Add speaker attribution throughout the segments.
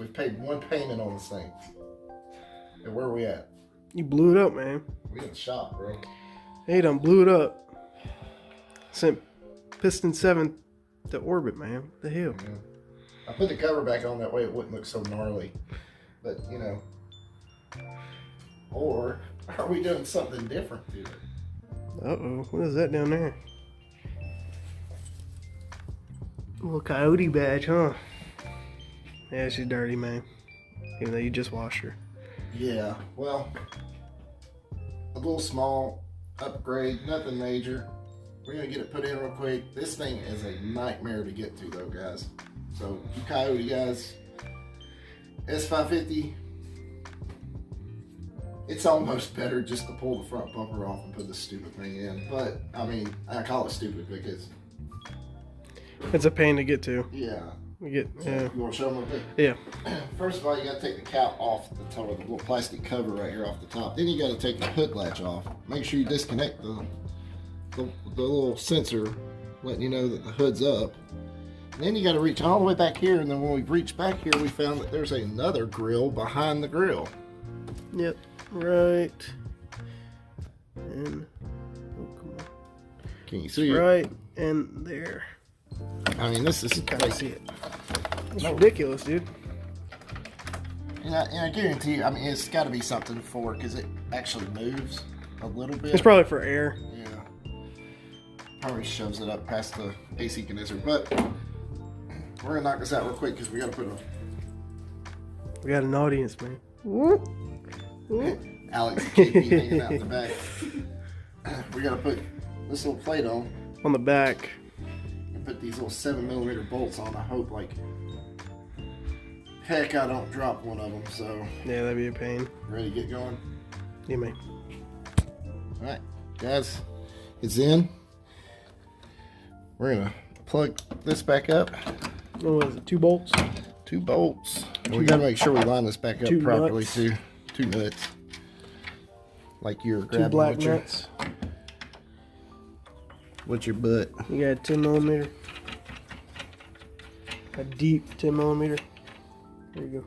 Speaker 1: We've paid one payment on this thing. And where are we at?
Speaker 2: You blew it up, man.
Speaker 1: We in the shop, bro.
Speaker 2: Hey, done blew it up. Sent Piston 7 to orbit, man. What the hell?
Speaker 1: Yeah. I put the cover back on that way it wouldn't look so gnarly. But, you know. Or are we doing something different to it?
Speaker 2: Uh-oh. What is that down there? A little Coyote badge, huh? Yeah, she's dirty, man. Even though you just washed her.
Speaker 1: Yeah, well, a little small upgrade, nothing major. We're gonna get it put in real quick. This thing is a nightmare to get to though, guys. So you Coyote guys, S550, it's almost better just to pull the front bumper off and put this stupid thing in. But I mean, I call it stupid because
Speaker 2: it's a pain to get to.
Speaker 1: Yeah.
Speaker 2: Yeah.
Speaker 1: You want to show them real quick?
Speaker 2: Yeah.
Speaker 1: First of all, you got to take the cap off the top of the little plastic cover right here off the top. Then you got to take the hood latch off. Make sure you disconnect the little sensor, letting you know that the hood's up. And then you got to reach all the way back here. And then when we reached back here, we found that there's another grill behind the grill.
Speaker 2: Yep. Right. And oh, come on.
Speaker 1: Can you see it?
Speaker 2: Right in there.
Speaker 1: I mean, this is
Speaker 2: You can't see it. It's ridiculous, dude.
Speaker 1: And I guarantee you, I mean, it's got to be something for because it actually moves a little bit.
Speaker 2: It's probably for air.
Speaker 1: Yeah. Probably shoves it up past the AC condenser. But we're going to knock this out real quick because we got to put a...
Speaker 2: We got an audience, man.
Speaker 1: Alex and KP hanging out in the back. We got to put this little plate on.
Speaker 2: On the back.
Speaker 1: Put these little 7mm bolts on. I hope like heck I don't drop one of them. So
Speaker 2: Yeah, that'd be a pain.
Speaker 1: Ready to get going?
Speaker 2: Yeah, man.
Speaker 1: All right, guys, it's in. We're gonna plug this back up.
Speaker 2: What was it? 2 bolts?
Speaker 1: 2 bolts. We gotta make sure we line this back up properly
Speaker 2: nuts.
Speaker 1: too. 2 nuts. Like you're
Speaker 2: 2
Speaker 1: grabbing
Speaker 2: black
Speaker 1: with
Speaker 2: nuts.
Speaker 1: What's your butt?
Speaker 2: You got a 10mm. A deep 10mm. There you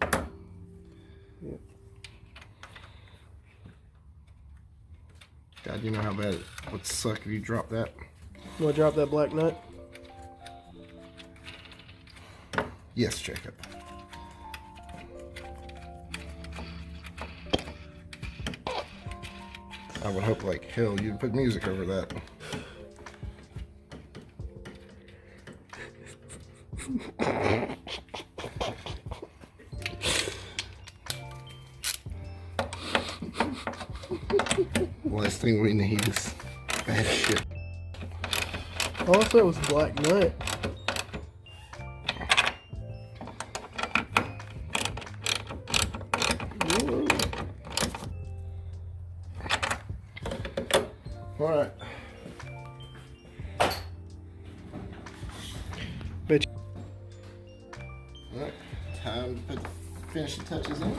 Speaker 2: go. Yep.
Speaker 1: God, you know how bad it would suck if you drop that.
Speaker 2: You want to drop that black nut?
Speaker 1: Yes, Jacob. I would hope like hell you'd put music over that. Last thing we need is bad shit.
Speaker 2: All I said was black nut. Ooh.
Speaker 1: All right.
Speaker 2: Bet you.
Speaker 1: All right. Time to put finishing touches in.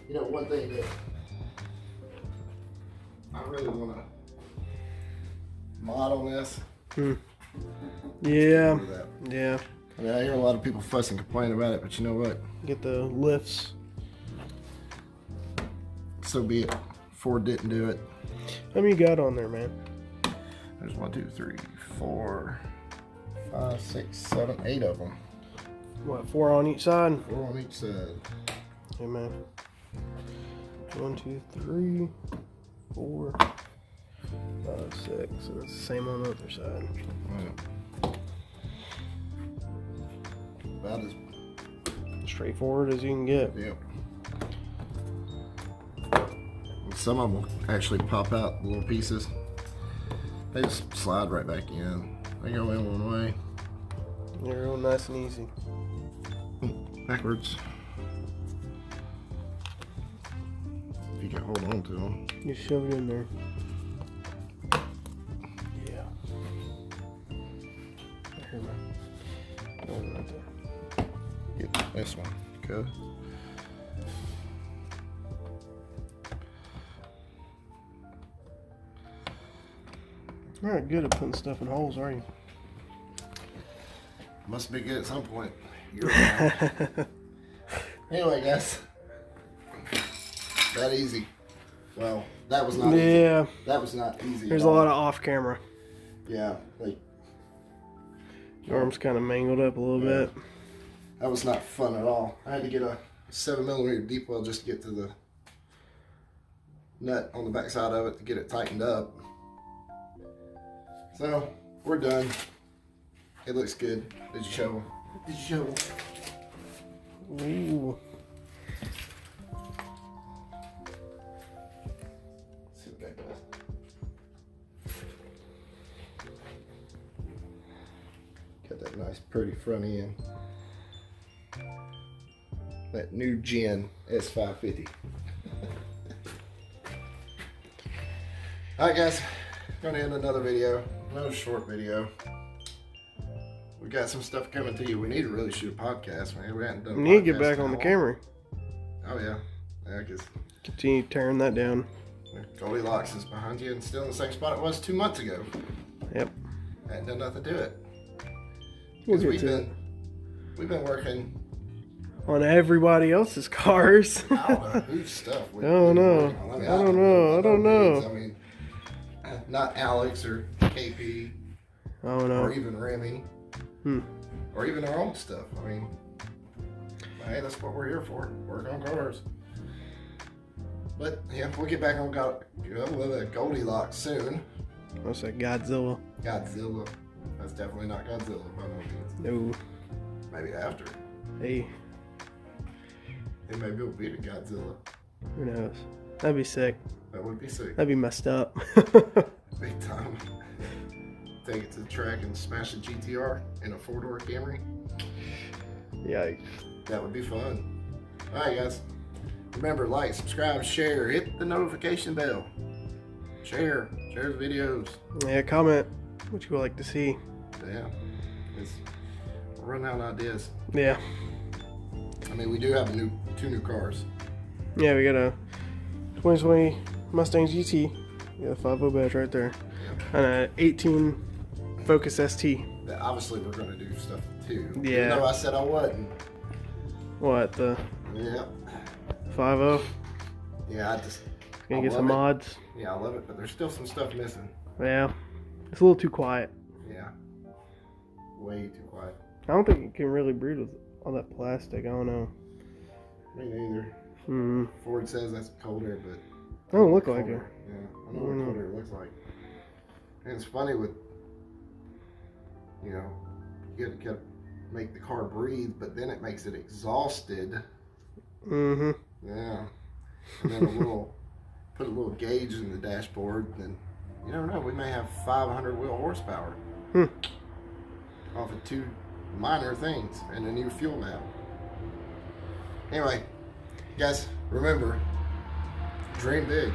Speaker 1: You know, one thing that I really want to mod on this.
Speaker 2: Yeah. Yeah.
Speaker 1: I mean, I hear a lot of people fuss and complain about it, but you know what?
Speaker 2: Get the lifts.
Speaker 1: So be it. Ford didn't do it.
Speaker 2: How many you got on there, man?
Speaker 1: There's 1, 2, 3, 4, 5, 6, 7, 8 of them.
Speaker 2: What, 4 on each side?
Speaker 1: 4 on each side.
Speaker 2: Hey, man. 1, 2, 3, 4, 5, 6. So it's the same on the other side.
Speaker 1: Yeah. About as
Speaker 2: Straightforward as you can get.
Speaker 1: Yep. Some of them will actually pop out little pieces. They just slide right back in. They go in one way.
Speaker 2: They're real nice and easy.
Speaker 1: Backwards. If you can hold on to them.
Speaker 2: You shove it in there. Yeah. Here, man. One right there.
Speaker 1: Get this one. Good.
Speaker 2: You're not good at putting stuff in holes, are you?
Speaker 1: Must be good at some point. You're right. Anyway, guys. That easy. Well, that was not easy.
Speaker 2: Yeah.
Speaker 1: That was not easy.
Speaker 2: There's a lot of off camera.
Speaker 1: Yeah. Like,
Speaker 2: Your arm's kind of mangled up a little bit.
Speaker 1: that was not fun at all. I had to get a 7mm deep well just to get to the nut on the back side of it to get it tightened up. So, we're done. It looks good. Did you show them? Did you show them?
Speaker 2: Ooh.
Speaker 1: Let's see what that does. Got that nice pretty front end. That new Gen S550. Alright guys, gonna end another video. Another short video. We got some stuff coming to you. We need to really shoot a podcast, man. We haven't done a
Speaker 2: We need to get
Speaker 1: podcast
Speaker 2: back
Speaker 1: in
Speaker 2: on the
Speaker 1: a
Speaker 2: Camry.
Speaker 1: Oh yeah. Yeah, I guess
Speaker 2: Continue tearing that down.
Speaker 1: Goldilocks is behind you and still in the same spot it was 2 months ago.
Speaker 2: Yep.
Speaker 1: Hadn't done nothing to it.
Speaker 2: We'll
Speaker 1: Because
Speaker 2: get
Speaker 1: we've been working
Speaker 2: on everybody else's cars.
Speaker 1: I don't know whose stuff.
Speaker 2: I don't know.
Speaker 1: I mean,
Speaker 2: I don't know.
Speaker 1: I mean, not Alex or KP
Speaker 2: Oh no.
Speaker 1: or even Remy or even our own stuff. I mean, hey, that's what we're here for. Work on cars. But yeah, we'll get back on Goldilocks soon.
Speaker 2: What's that? Godzilla?
Speaker 1: Godzilla. That's definitely not Godzilla by no means.
Speaker 2: No.
Speaker 1: Maybe after.
Speaker 2: Hey,
Speaker 1: It maybe it'll be the Godzilla.
Speaker 2: who knows? That'd be sick.
Speaker 1: That would be sick.
Speaker 2: That'd be messed up.
Speaker 1: Big time. Take it to the track and smash a GTR in a 4-door Camry.
Speaker 2: Yikes.
Speaker 1: That would be fun. Alright guys. Remember, like, subscribe, share, hit the notification bell. Share the videos.
Speaker 2: Yeah, comment what you would like to see.
Speaker 1: Yeah. We're running out of ideas.
Speaker 2: Yeah.
Speaker 1: I mean, we do have two new cars.
Speaker 2: Yeah, we got a 2020 Mustang GT. Yeah, the 5.0 badge right there.
Speaker 1: Yeah.
Speaker 2: And a 18 Focus ST.
Speaker 1: That obviously we're going to do stuff too.
Speaker 2: Yeah.
Speaker 1: Even though I said I wouldn't.
Speaker 2: What, the
Speaker 1: Yeah.
Speaker 2: 5.0?
Speaker 1: Yeah, I just...
Speaker 2: Gonna
Speaker 1: I
Speaker 2: get some
Speaker 1: love it.
Speaker 2: mods.
Speaker 1: Yeah, I love it, but there's still some stuff missing.
Speaker 2: Yeah. It's a little too quiet.
Speaker 1: Yeah. Way too quiet.
Speaker 2: I don't think it can really breathe with all that plastic. I don't know.
Speaker 1: Me neither. Ford says that's cold air, but...
Speaker 2: I don't look like it.
Speaker 1: Yeah, I know what cold air looks like. And it's funny with, you know, you gotta make the car breathe, but then it makes it exhausted.
Speaker 2: Mm-hmm.
Speaker 1: Yeah. And then put a little gauge in the dashboard, and you never know, we may have 500 wheel horsepower off of 2 minor things and a new fuel valve. Anyway, guys, remember, dream big.